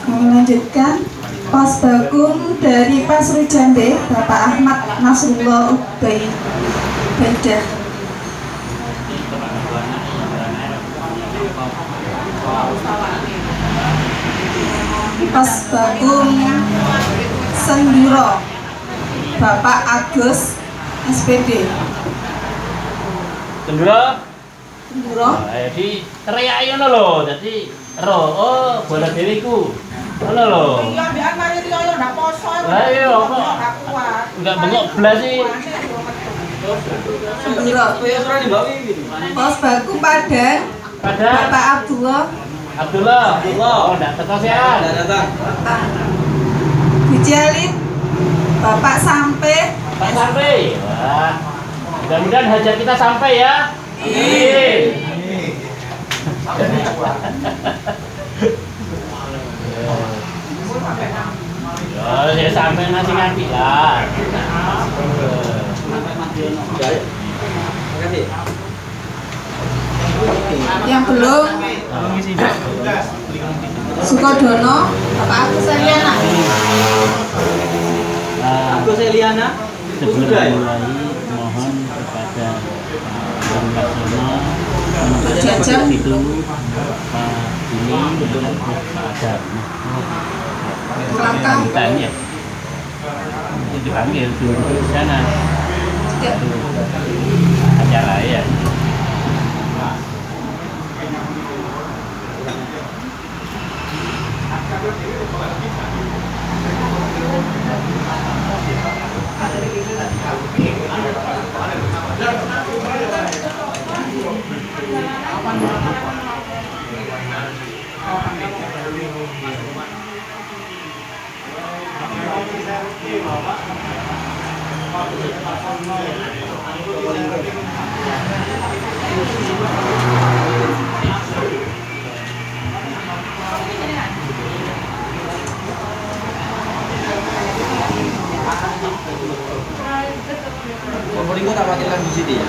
Melanjutkan Pos Bakum dari Pasru Jambe, Bapak Ahmad Nasrullah Ubaidah. Pos Bakum Senduro, Bapak Agus SPD. Senduro? Senduro. Jadi teriak ngono lho, dadi ro, oh bola diriku. Ngono lho. Iya, mbiyen mari riyo ndak poso. Lah iya kok enggak bengok blas sih. Senduro. Pos Bakum Padang, Bapak Abdullah. Oh, enggak teko sian. Bujalin, Bapak Sampai. Pak sampai. Wah. Mudah-mudahan hajat kita sampai ya. Amin. Oh, ya sampai nasi nganti lah. Yang belum Sukodono, Bapak Agus Eliana. Agus Eliana. Sebelum mulai mohon kepada Yang Laksono itu Pak ini ada tanya itu dipanggil dulu di sana acara ya. Komporingo tak wakilkan di sini ya?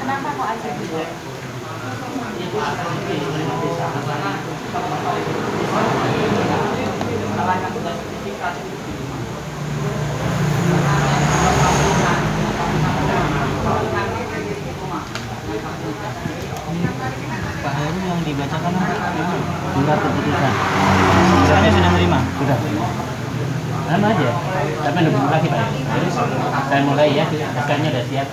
Kenapa kok aja gitu? Pak Heru yang dibacakan surat keputusan. Suratnya sudah menerima? Sudah. Sama aja. Tapi nunggu lagi Pak. Saya mulai ya, naskahnya udah siap.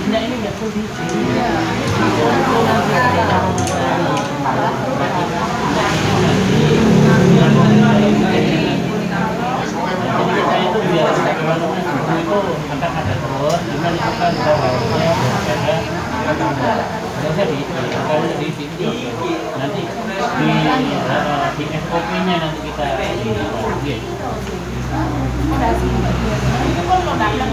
Cinta ini nggak perlu di sini. di FOP-nya nanti kita iya. Itu kan lo datang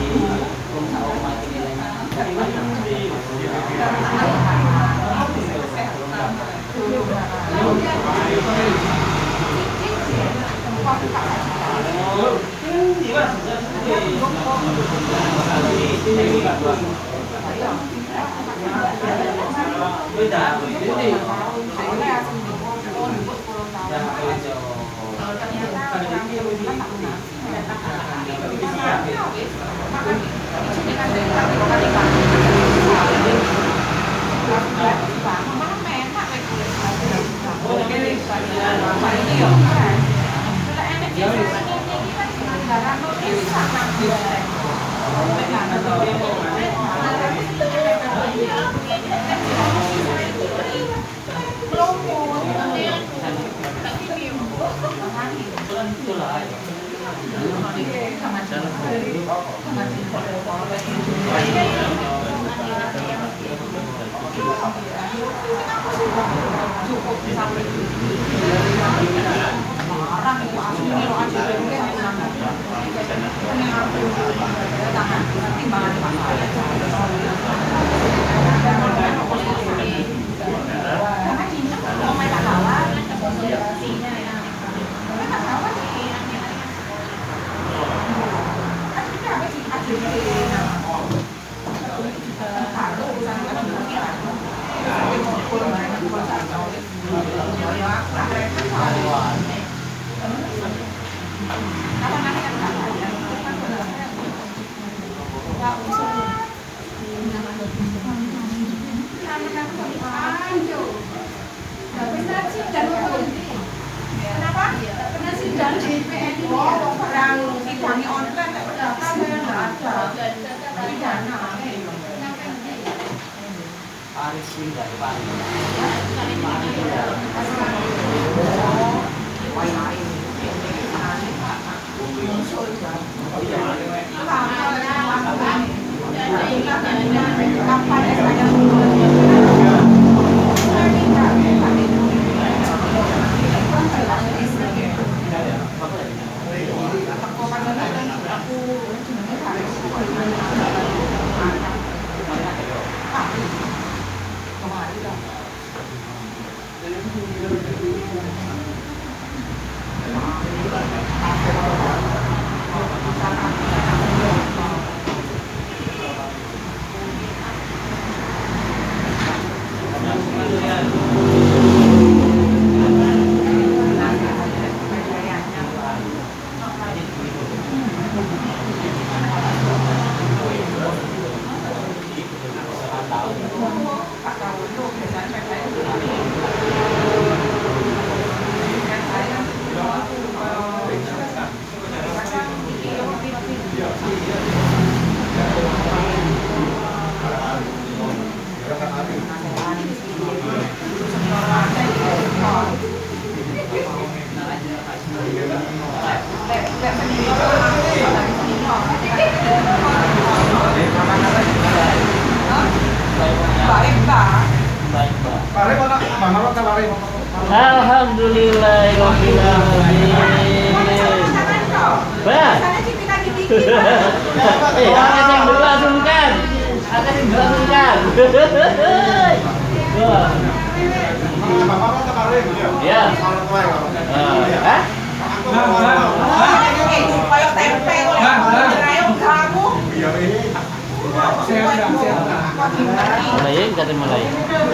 mulai.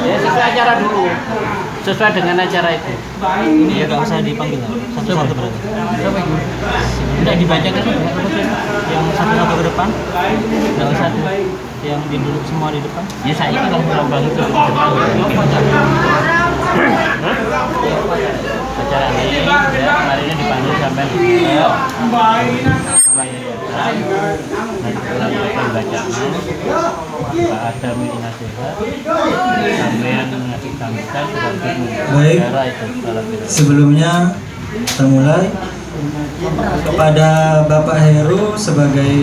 Ya, sesuai acara dulu. Sesuai dengan acara itu. Ya nggak usah dipanggil, satu-satu berarti. Udah dibacakan Yang satu-satu ke depan, nggak usah yang duduk semua di depan. ya saya itu lambang itu acara ini ya, kemarinnya dipanggil sampai yayasan nanti setelah bacaan Pak Adam ini nasihat sampean ngasih sambutan sebagai Baik. negara itu Sebelumnya termulai kepada Bapak Heru sebagai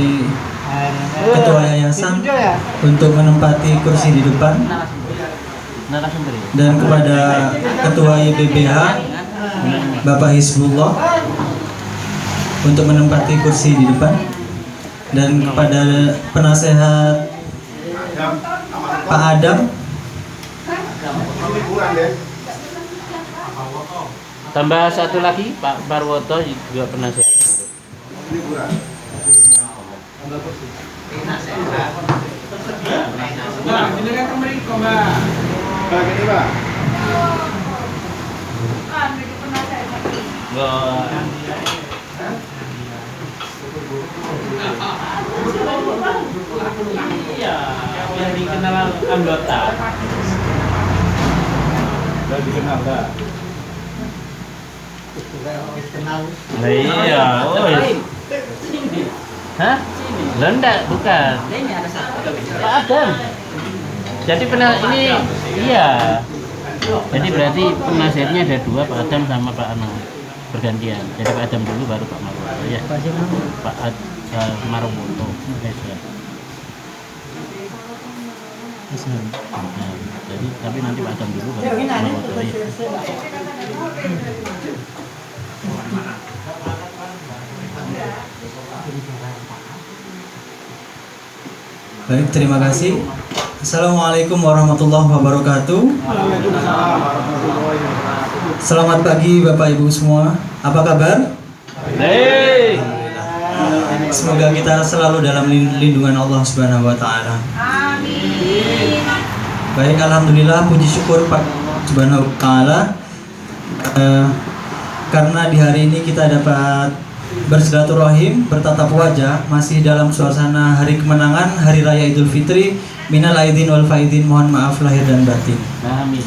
Ketua Yayasan untuk menempati kursi di depan. narasumber ya. dan kepada Ketua YBBH Bapak Hizbullah untuk menempati kursi di depan, dan kepada penasehat Pak Adam, Tambah satu lagi Pak Parwoto juga penasehat. Iya, yang dikenal anggota. Sudah dikenal dah. Nah, iya, oh. Hah? Lendak bukan. Pak Adam. Jadi ini iya. Jadi berarti penasihatnya ada dua, Pak Adam sama Pak Ano, bergantian. Jadi Pak Adam dulu baru Pak Marwoto ya. Pak Marwoto. Nah, jadi tapi nanti Pak Adam dulu baru Pak Marwoto ya. baik, terima kasih. Assalamualaikum warahmatullahi wabarakatuh. Selamat pagi Bapak Ibu semua. Apa kabar? Hey. Semoga kita selalu dalam lindungan Allah Subhanahu wa taala. Amin. Baik, alhamdulillah, puji syukur Pak Subhanahu wa taala karena di hari ini kita dapat bersilaturahim, bertatap wajah, masih dalam suasana hari kemenangan, hari raya Idul Fitri. Minal aidin wal faidin, mohon maaf lahir dan batin. Amin.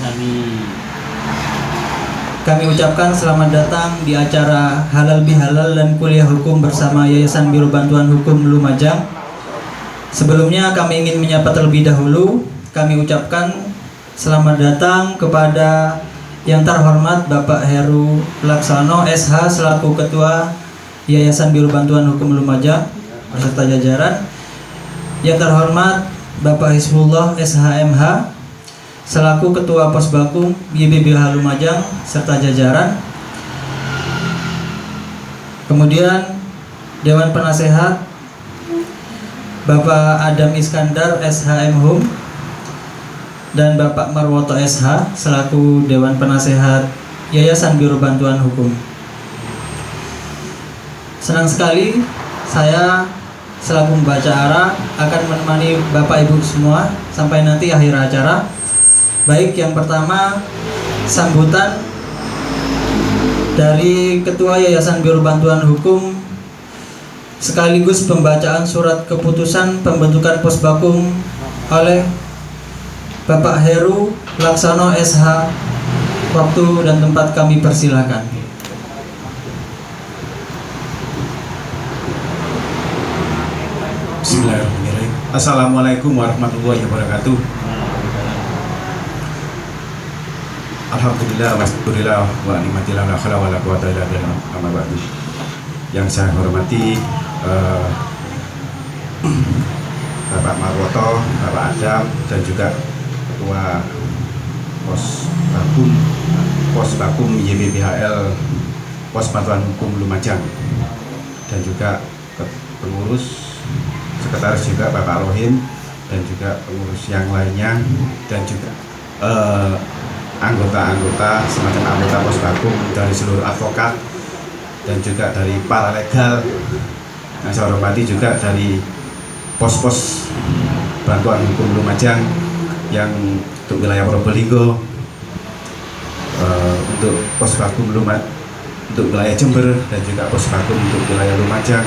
Kami ucapkan selamat datang di acara Halal Bihalal dan Kuliah Hukum bersama Yayasan Biro Bantuan Hukum Lumajang. Sebelumnya kami ingin menyapa terlebih dahulu. Kami ucapkan selamat datang kepada yang terhormat Bapak Heru Laksano SH selaku Ketua Yayasan Biro Bantuan Hukum Lumajang beserta jajaran. Yang terhormat Bapak Hizbullah SHMH selaku Ketua Posbakum YBBH Lumajang serta jajaran. Kemudian Dewan Penasehat Bapak Adam Iskandar SHM Hum dan Bapak Marwoto SH selaku Dewan Penasehat Yayasan Biro Bantuan Hukum. Senang sekali saya selaku membaca arah akan menemani Bapak Ibu semua sampai nanti akhir acara. Baik, yang pertama sambutan dari Ketua Yayasan Biro Bantuan Hukum sekaligus pembacaan surat keputusan pembentukan Posbakum oleh Bapak Heru Laksano SH. Waktu dan tempat kami persilakan. Bismillahirrahmanirrahim. Assalamualaikum warahmatullahi wabarakatuh. Alhamdulillah wassyukurillah wa ni'matillah la haula wala quwwata illa billah. Amma ba'du. Yang saya hormati Bapak Marwoto, Bapak Adam, dan juga Ketua Posbakum YBBHL Pos Bantuan Hukum Lumajang, dan juga pengurus sekretaris juga Bapak Rohim, dan juga pengurus yang lainnya, dan juga anggota-anggota semacam anggota Posbakum dari seluruh advokat dan juga dari para legal. Yang saya hormati juga dari pos-pos Bantuan Hukum Lumajang yang untuk wilayah Probolinggo, untuk Posbakum untuk wilayah Jember, dan juga Posbakum untuk wilayah Lumajang,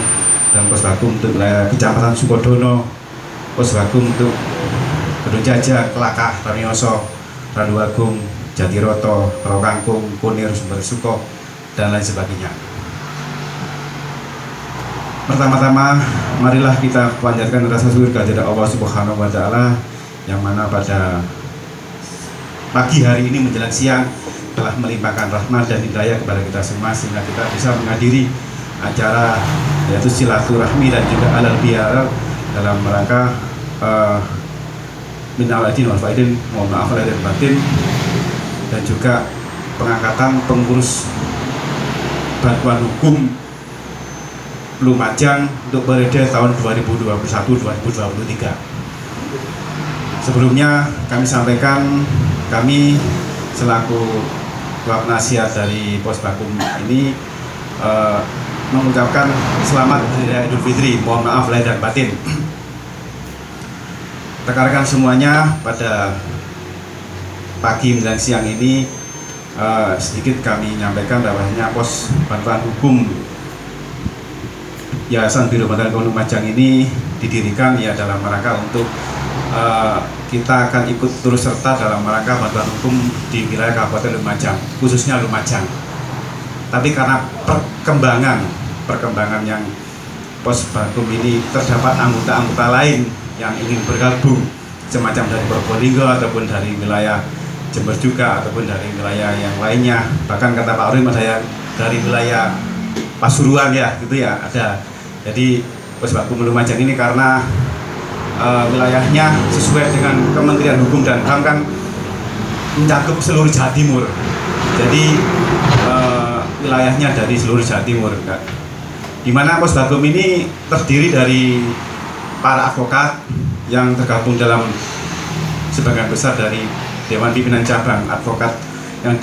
dan Posbakum untuk wilayah Kecamatan Sukodono, Posbakum untuk Gedung Jajah, Kelakah, Ranioso, Randuagung, Jatiroto, Rokangkung, Kunir, Sumber Suko, dan lain sebagainya. Pertama-tama, marilah kita panjatkan rasa syukur kehadirat Allah Subhanahu wa Ta'ala, yang mana pada pagi hari ini menjelang siang telah melimpahkan rahmat dan hidayah kepada kita semua, sehingga kita bisa menghadiri acara yaitu silaturahmi dan juga halal bihalal dalam rangka minal aidin wal faizin, mohon maaf lahir dan batin, dan juga pengangkatan pengurus bantuan hukum Lumajang untuk periode tahun 2021-2023. Sebelumnya kami sampaikan, kami selaku Wak Nasihat dari Posbakum ini mengucapkan selamat Hari Raya Idul Fitri, mohon maaf lahir dan batin. Rekan-rekan semuanya, pada pagi menjelang siang ini sedikit kami nyampaikan bahwasanya pos bantuan hukum Yayasan Biro Bantuan Hukum Lumajang ini didirikan ya dalam rangka untuk kita akan ikut turut serta dalam rangka bantuan hukum di wilayah Kabupaten Lumajang, khususnya Lumajang. Tapi karena perkembangan yang pos bantuan ini terdapat anggota-anggota lain yang ingin bergabung, semacam dari Probolinggo ataupun dari wilayah Jember juga ataupun dari wilayah yang lainnya, bahkan kata Pak Orim ada yang dari wilayah Pasuruan ya, gitu ya ada. Jadi Posbakum Lumajang ini karena wilayahnya sesuai dengan Kementerian Hukum dan HAM kan mencakup seluruh Jawa Timur. Jadi wilayahnya dari seluruh Jawa Timur kan. Di mana Posbakum ini terdiri dari para advokat yang tergabung dalam sebagian besar dari Dewan Pimpinan Cabang Advokat yang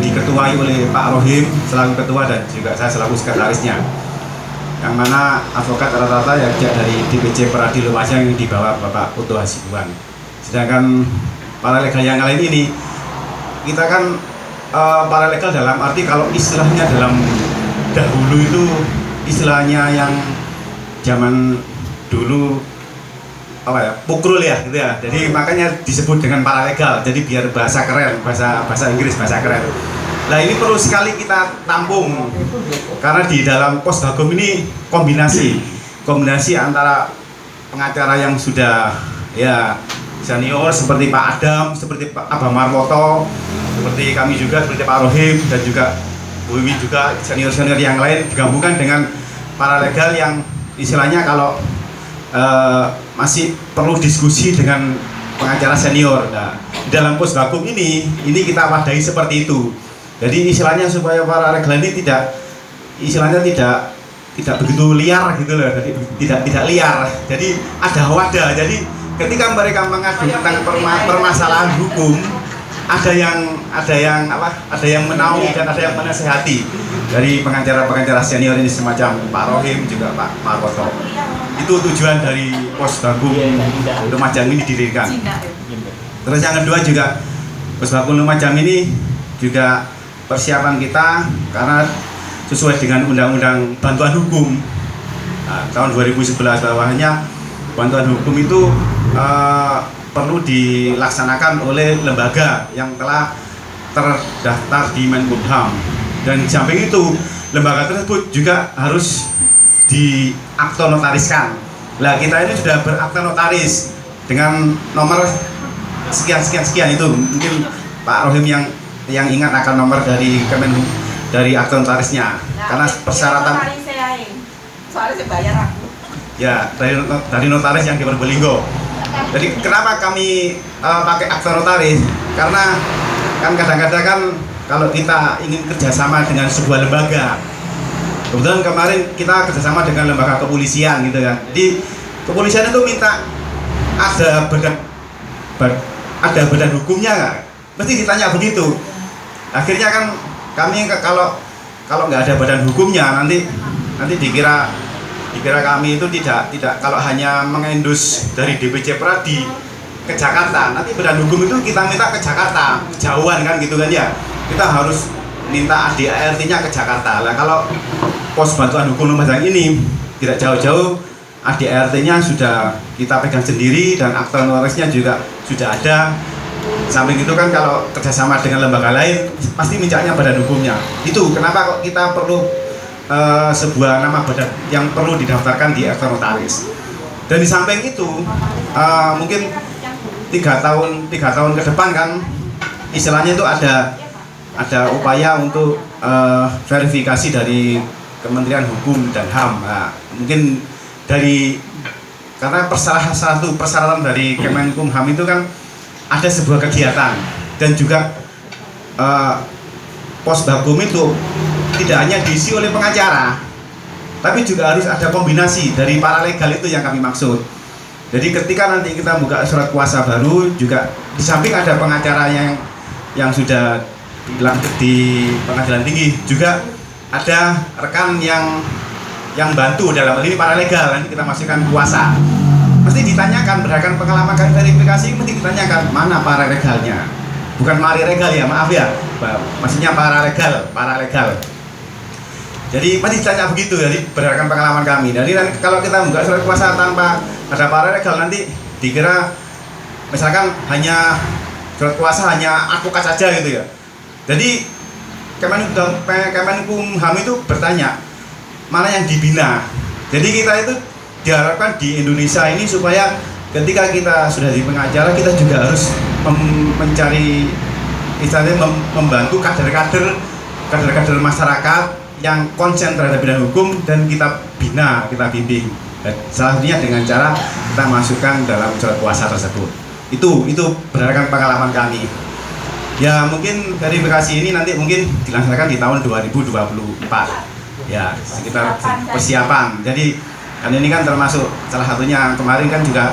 diketuai oleh Pak Rohim selaku ketua dan juga saya selaku sekretarisnya. Yang mana advokat rata-rata ya dari DPC Peradi Lumajang yang dibawa Bapak Uto Hasibuan. Sedangkan para legal yang lain ini kita kan para legal dalam arti kalau istilahnya dalam dahulu itu istilahnya yang zaman dulu apa ya, pukrul ya gitu ya. Jadi makanya disebut dengan para legal. Jadi biar bahasa keren, bahasa Inggris, bahasa keren. Nah ini perlu sekali kita tampung karena di dalam Posbakum ini kombinasi antara pengacara yang sudah ya senior seperti Pak Adam, seperti Pak Abah Marwoto, seperti kami juga, seperti Pak Rohim dan juga Bu Wiwi juga senior-senior yang lain digabungkan dengan para legal yang istilahnya kalau masih perlu diskusi dengan pengacara senior. Nah, di dalam Posbakum ini kita wadahi seperti itu. Jadi istilahnya supaya para legal ini tidak begitu liar gitu loh. Jadi tidak liar. Jadi ada wadah. Jadi ketika mereka mengadu tentang permasalahan hukum, ada yang menaungi dan ada yang menasehati dari pengacara senior ini semacam Pak Rohim juga Pak Marwoto. Itu tujuan dari Posbakum Lumajang ini didirikan. Terus yang kedua juga Posbakum Lumajang ini juga persiapan kita karena sesuai dengan Undang-Undang Bantuan Hukum tahun 2011 bahwanya bantuan hukum itu perlu dilaksanakan oleh lembaga yang telah terdaftar di Menkumham, dan di samping itu lembaga tersebut juga harus diakta notariskan. Nah kita ini sudah berakta notaris dengan nomor sekian itu, mungkin Pak Rohim yang ingat akan nomor dari Kemenhub dari akta notarisnya, karena persyaratan soalnya saya bayar aku ya dari notaris yang di Probolinggo. Jadi kenapa kami pakai akta notaris? Karena kan kadang-kadang kan kalau kita ingin kerjasama dengan sebuah lembaga, kebetulan kemarin kita kerjasama dengan lembaga kepolisian gitu kan. Di kepolisian itu minta ada badan hukumnya nggak? Mesti ditanya begitu. Akhirnya kan kami kalau nggak ada badan hukumnya nanti dikira kami itu tidak kalau hanya mengendus dari DPC Pradi ke Jakarta, nanti badan hukum itu kita minta ke Jakarta, jauhan kan gitu kan ya. Kita harus minta ADART-nya ke Jakarta. Lah kalau pos bantuan hukum Lumajang ini tidak jauh-jauh, ADART-nya sudah kita pegang sendiri dan akta notarisnya juga sudah ada. Samping itu kan kalau kerjasama dengan lembaga lain pasti mintanya badan hukumnya. Itu kenapa kok kita perlu sebuah nama badan yang perlu didaftarkan di akta notaris. Dan di samping itu mungkin 3 tahun ke depan kan istilahnya itu ada upaya untuk verifikasi dari Kementerian Hukum dan HAM. Nah, mungkin dari karena salah satu persyaratan dari Kemenkumham itu kan ada sebuah kegiatan dan juga Posbakum itu tidak hanya diisi oleh pengacara, tapi juga harus ada kombinasi dari paralegal itu yang kami maksud. Jadi ketika nanti kita buka surat kuasa baru juga di samping ada pengacara yang sudah dilantik di pengadilan tinggi, juga ada rekan yang bantu dalam hal ini paralegal. Nanti kita masukkan kuasa. Mesti ditanyakan berdasarkan pengalaman verifikasi, mesti ditanyakan mana paralegalnya. Bukan mari regal ya, maaf ya. Maksudnya paralegal. Jadi masih ditanya begitu, jadi berdasarkan pengalaman kami. Jadi kalau kita buka surat kuasa tanpa ada paralegal nanti dikira misalkan hanya surat kuasa hanya advokat saja gitu ya. Jadi Kemenkumham itu bertanya mana yang dibina. Jadi kita itu diharapkan di Indonesia ini supaya ketika kita sudah di pengacara kita juga harus mencari istilahnya membantu kader-kader masyarakat yang konsen terhadap bidang hukum dan kita bina, kita bimbing. Dan salah satunya dengan cara kita masukkan dalam surat kuasa tersebut. Itu berdasarkan pengalaman kami. Ya mungkin verifikasi ini nanti mungkin dilaksanakan di tahun 2024. Ya sekitar persiapan. Jadi kan ini kan termasuk salah satunya kemarin kan juga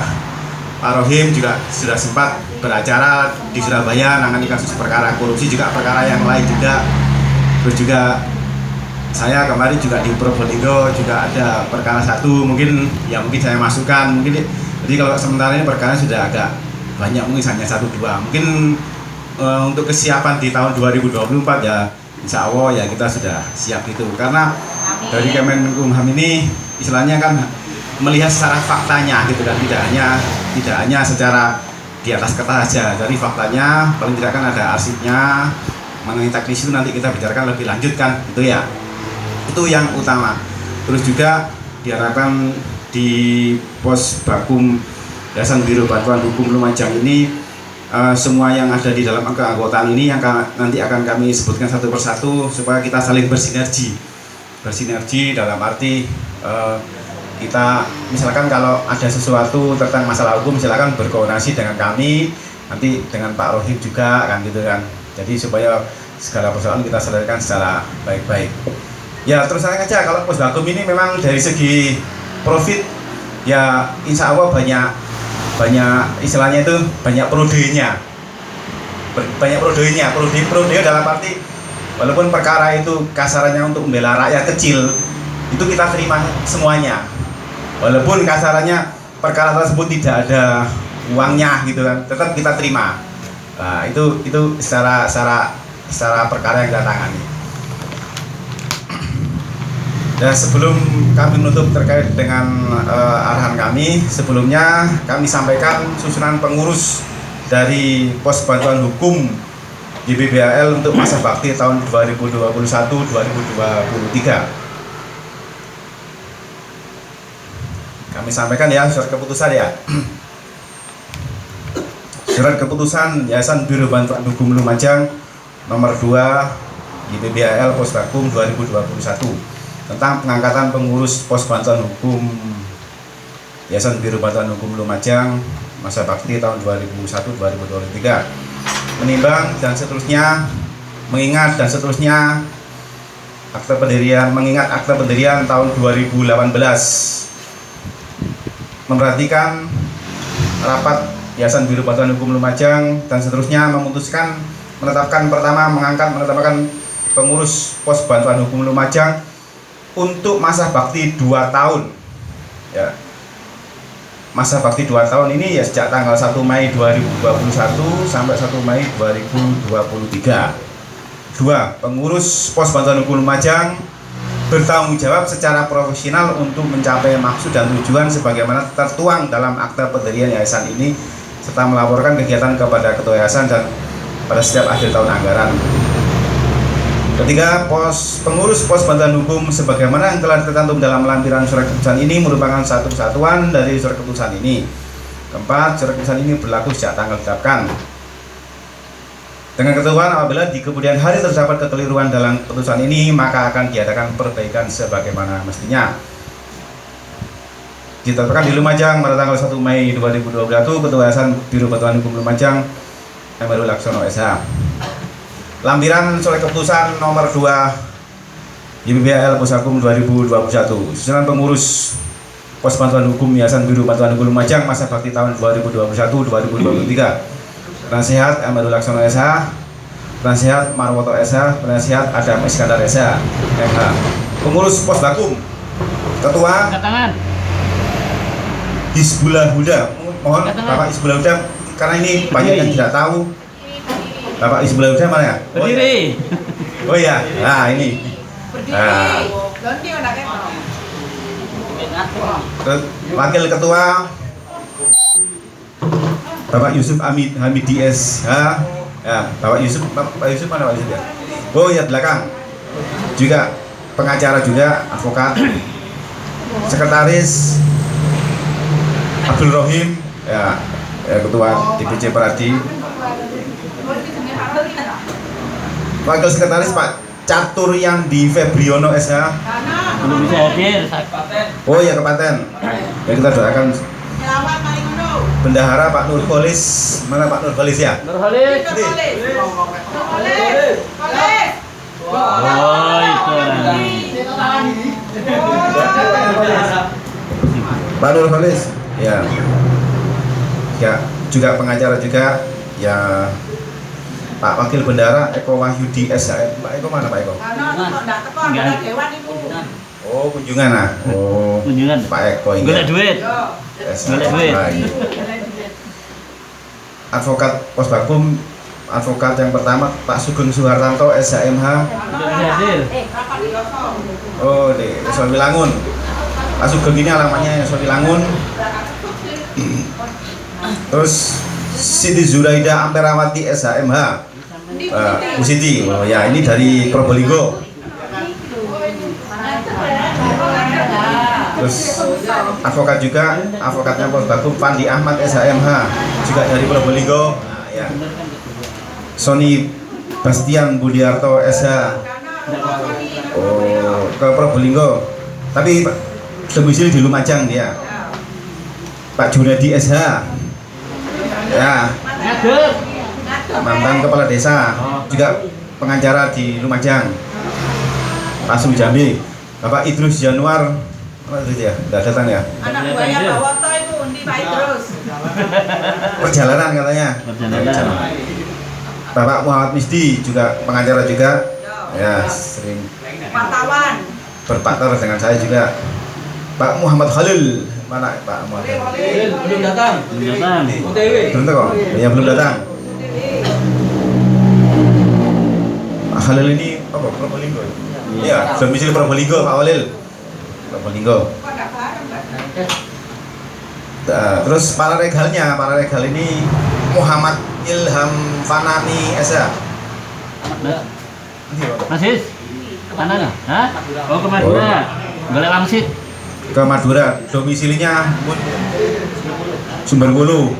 Pak Rohim juga sudah sempat beracara di Surabaya menangani kasus perkara korupsi, juga perkara yang lain juga. Terus juga saya kemarin juga di Probolinggo juga ada perkara satu, mungkin saya masukkan mungkin. Jadi kalau sementara ini perkara sudah agak banyak, mungkin hanya 1-2. Mungkin untuk kesiapan di tahun 2024 ya insya Allah ya kita sudah siap itu, karena dari Kemenkumham ini istilahnya kan melihat secara faktanya gitu kan, tidak hanya secara di atas kertas saja. Jadi faktanya paling tidak kan ada arsipnya, mengenai teknis itu nanti kita bicarakan lebih lanjut kan, itu ya. Itu yang utama. Terus juga diharapkan di Posbakum Yayasan Biro Bantuan Hukum Lumajang ini semua yang ada di dalam keanggotaan ini yang nanti akan kami sebutkan satu persatu supaya kita saling bersinergi dalam arti kita misalkan kalau ada sesuatu tentang masalah hukum silakan berkoordinasi dengan kami, nanti dengan Pak Rohim juga kan gitu kan. Jadi supaya segala persoalan kita selesaikan secara baik-baik. Ya terus terang aja kalau Posbakum ini memang dari segi profit ya insya Allah banyak istilahnya itu banyak prodenya prode dalam arti walaupun perkara itu kasarannya untuk membela rakyat kecil itu kita terima semuanya, walaupun kasarannya perkara tersebut tidak ada uangnya gitu kan, tetap kita terima. Nah itu secara perkara yang kita tangani. Dan sebelum kami menutup terkait dengan arahan kami, sebelumnya kami sampaikan susunan pengurus dari Pos Bantuan Hukum YBBAL untuk masa bakti tahun 2021-2023. Kami sampaikan ya surat keputusan ya. Surat keputusan Yayasan Biro Bantuan Hukum Lumajang nomor 2 YBBAL Posbakum 2021 tentang pengangkatan pengurus Pos Bantuan Hukum Yayasan Biro Bantuan Hukum Lumajang masa bakti tahun 2001-2023, menimbang dan seterusnya, mengingat dan seterusnya mengingat akte pendirian tahun 2018, memperhatikan rapat Yayasan Biro Bantuan Hukum Lumajang dan seterusnya, memutuskan menetapkan menetapkan pengurus Pos Bantuan Hukum Lumajang untuk masa bakti 2 tahun ya. Masa bakti 2 tahun ini ya sejak tanggal 1 Mei 2021 sampai 1 Mei 2023. 2. Pengurus Pos Bantuan Hukum Lumajang bertanggung jawab secara profesional untuk mencapai maksud dan tujuan sebagaimana tertuang dalam akta pendirian yayasan ini, serta melaporkan kegiatan kepada ketua yayasan dan pada setiap akhir tahun anggaran. Ketiga, pengurus Pos Bantuan Hukum sebagaimana yang telah tercantum dalam lampiran surat keputusan ini merupakan satu kesatuan dari surat keputusan ini. Keempat, surat keputusan ini berlaku sejak tanggal ditetapkan. Dengan ketentuan apabila di kemudian hari terdapat kekeliruan dalam keputusan ini, maka akan diadakan perbaikan sebagaimana mestinya. ditetapkan di Lumajang pada tanggal 1 Mei 2021. Ketua Yayasan Biro Bantuan Hukum Lumajang Emerul Laksono SH. Lampiran surat keputusan nomor 2 YBBL Pushakum 2021. Susunan pengurus Pos Bantuan Hukum Yayasan Biro Bantuan Hukum Lumajang masa bakti tahun 2021-2023. Penasihat Emerul Laksono SH, Penasihat Marwoto SH, Penasihat Adam Iskandar SH MH. Pengurus Pos Bakum, Ketua Angkat tangan. Hizbullah Huda. Mohon Bapak Hizbullah Huda, karena ini banyak yang tidak tahu. Bapak Hizbullah Huda mana ya? Berdiri. Oh ya, nah ini. Nah, Ganti anaknya. Wakil Ketua Bapak Yusuf Hamidi SH. Ya, Bapak Yusuf mana Pak Yusuf ya? Oh ya, belakang. Juga pengacara juga, advokat, sekretaris Abdul Rohim, ya, Ketua DPC Peradi. Wakil sekretaris Pak Catur Yandi Febriono SH. Belum bisa hadir. Oh ya, Kepaten. Ya, kita doakan. Bendahara Pak Nur Kholis. Mana Pak Nur Kholis ya? Nur Khalid. Oh, itu lagi. Pak Nur Kholis. Ya. Ya, juga pengacara juga. Ya. Pak Wakil Bendahara Eko Wahyudi SH. Pak Eko mana Pak Eko? Oh, kunjungan ah. Oh, Kunjungan. Pak Eko ini. Golek duit. Golek duit. Advokat Pos Bakum, advokat yang pertama Pak Sugeng Suhartanto SHMH. Belum bisa hadir. Oh, di Sowilangun. Pak Sugeng ini alamatnya Sowilangun. Terus Siti Zuraida Amperawati SHMH. Bu Siti. Oh ya, ini dari Probolinggo. Terus advokat juga, advokatnya Pos Bakum Fandi Ahmad SHMH, juga dari Probolinggo. Nah, ya. Sony Bastian Budiarto SH. Oh, ke Probolinggo. Tapi domisili di Lumajang dia. Pak Junedi SH. Ya. Mantan kepala desa, juga pengacara di Lumajang. Pak Jambi. Bapak Idrus Januar. Apa itu ya? Tidak datang ya? Anak buahnya Pak Woto itu di Pak Idrus. Perjalanan katanya. Perjalanan. Bapak Muhammad Misdi juga pengacara juga. Ya, sering Wartawan. berpartner dengan saya juga. Pak Muhammad Khalil. Mana Pak Muhammad Khalil? Belum datang. Belum datang. Belum tahu kok? Ya, belum datang. Pak Khalil ini apa? Probolinggo. Iya, domisili Probolinggo Pak Khalil. Probolinggo. Nah, terus para regal ini Muhammad Ilham Fanani SH. Masih? Mana nih? Hah? Oh, ke Madura. Golek wangsit. Ke Madura, domisilinya Sumberwulu.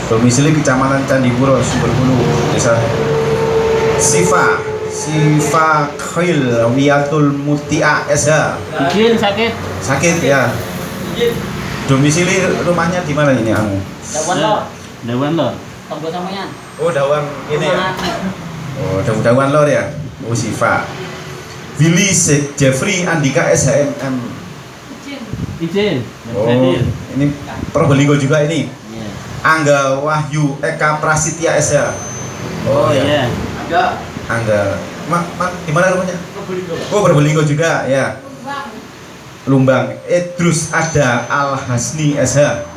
Domisili Kecamatan Candipuro, Sumberwulu, Desa Sifa Khail Wiyatul Mutia SH. Izin sakit. Sakit ya. Domisili rumahnya di mana ini anu? Dawan lo. Oh, Dawan ini ya. Oh, Dawan Lor ya. Oh, Sifa. Billy Jeffrey Andika SHMM. Izin. Oh, ini Probolinggo juga ini. Angga Wahyu Eka Prasetya SH. Oh iya. Angga. Di mana rumahnya? Oh, Probolinggo juga ya. Lumbang. Idrus Ada Al Hasni SH.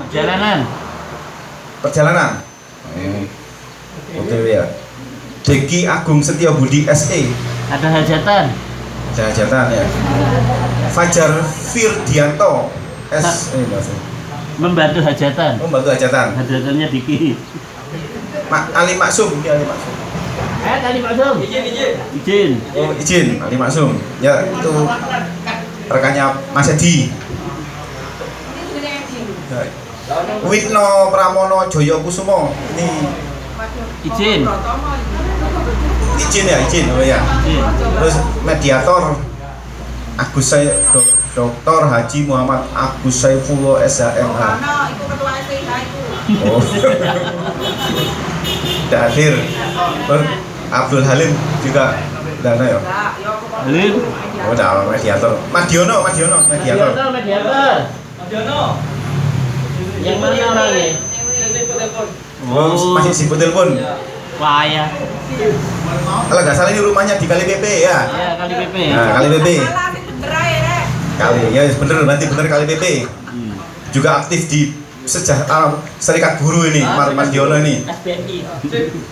Perjalanan. Oke ya. Deki Agung Setio Budi SE. Ada hajatan. Ya. Fajar Firdianto S. Membantu hajatan. Oh, membantu hajatan. Hajatannya Diki. Ali Maksum, ini Ali Maksum. Ali Maksum. Izin. Oh, izin Ali Maksum. Ya, itu rekannya Mas Edi. Witno Pramono Joyokusumo. Ini Izin. Izin ya, izin. Oh ya. Izin. Terus mediator Agus Dr. Haji Muhammad Agus Saifullah SHMH. Ono iku ketua STIH iku. Oh. Tidak hadir. Terus Abdul Halim juga tidak ada ya? Lah, yo aku mau. Halim. Oh, tidak mediator. Madiono mediator. Mediator. Yang mana orangnya? Oh, masih sibuk telepon. Wah ya. Kalau nggak salah ini rumahnya di Kali PP ya. Ya kali PP. Nah, Kali PP. Salah sing bener ae rek. Kali ya bener nanti bener Kali PP. Hmm. Juga aktif di Serikat Buruh ini, Mas Diono ini.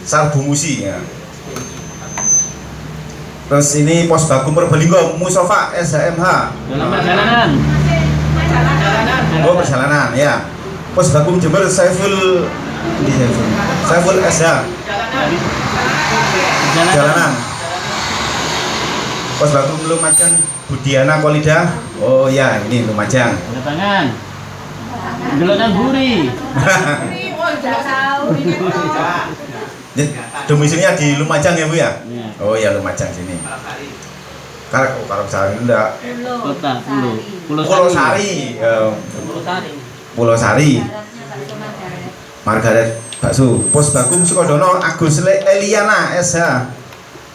Sarbu Musi ya. Terus ini Pos Bagum Probolinggo Mustafa SHMH. Dalam perjalanan. Oh perjalanan ya. Pos Bagum Jember Saiful SH. Perjalanan. Pos Bagum Lumajang Budiana Kolida. Oh ya ini Lumajang. Tanda tangan. Gelonan buri. Ini oh jelas tahu ini to. Domisilinya di Lumajang ya Bu ya? Iya. Oh ya Lumajang sini. Kalau Sari enggak. Kota Pulau Pulau Sari. Pulau Sari. Margaret Bakso. Pos Bagum Sukodono Agus Eliana SH.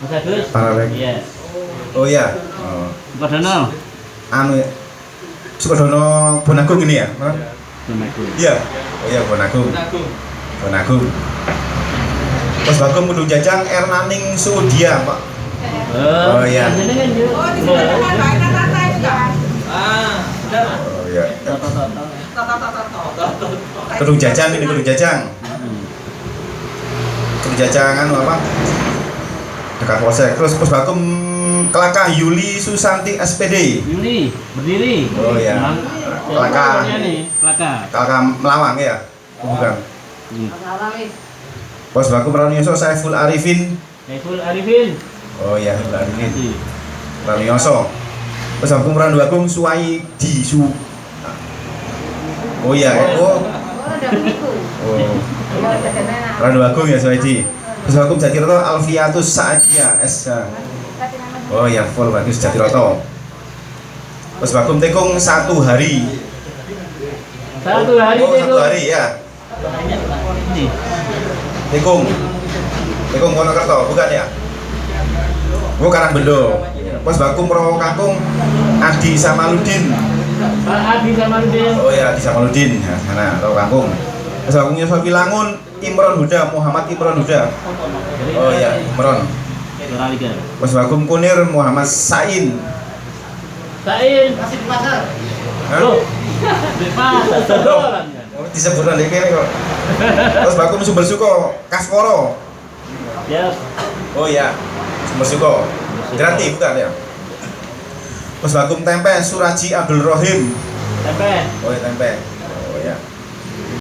Mas Agus. Paralek. Iya. Oh ya. Oh. Kodono. Anu Sukodono Bonagung ini ya? Bonagung. Iya. Oh iya Bonagung. Pos Bagum Gunung Jajang Ernaning Sudia, Pak. Oh, iya. Jenengan yuk. Oh, di sana kan mainan tata itu kan. Oh iya. Toto. Gunung Jajang ini Gunung Jajang. Gunung Jajang anu apa? Dekat Polsek. Terus Pos Bagum Kelaka Yuli Susanti SPD. Yuli berdiri. Oh iya. Kelaka. Kelaka Melawang ya? Oh, bukan. Pos Bagum Ranyoso Saiful Arifin. Saiful Arifin. Oh iya, Saiful Arifin. Ranyoso. Pos Bagum Randuagung Suwaidi Su. Oh iya, oh. Randuagung ya Suwaidi. Pos Bagum Jatiroto Alfiatus Saadia SH. Oh iya, full bagus Jatiroto. Pos Bagum Tekung 1 hari. 1 hari. Oh, 1 hari ya. Ini. Tekung Wonokerto, bukan ya? Oh, Karangbendo. Pos Bagum Rawa Kangkung Adi Samaludin. Pak Adi Samaludin. Oh ya, Adi Samaludin. Nah, sana Rawa Kangkung. Pos Bagum Yusuf Wilangun Imron Huda, Muhammad Imron Huda. Oh ya, Imron. Pos Bagum Kunir Muhammad Sain. Masih di pasar. Hah? Loh. Di pasar. Oh, disebutkan di kene kok. Pos Bagum Sumber Suko Kasporo. Ya. Oh ya, Sumber Suko. Grati bukan ya? Pos Bagum Tempe Suraji Abdul Rohim. Tempe. Oh ya Tempe. Oh ya.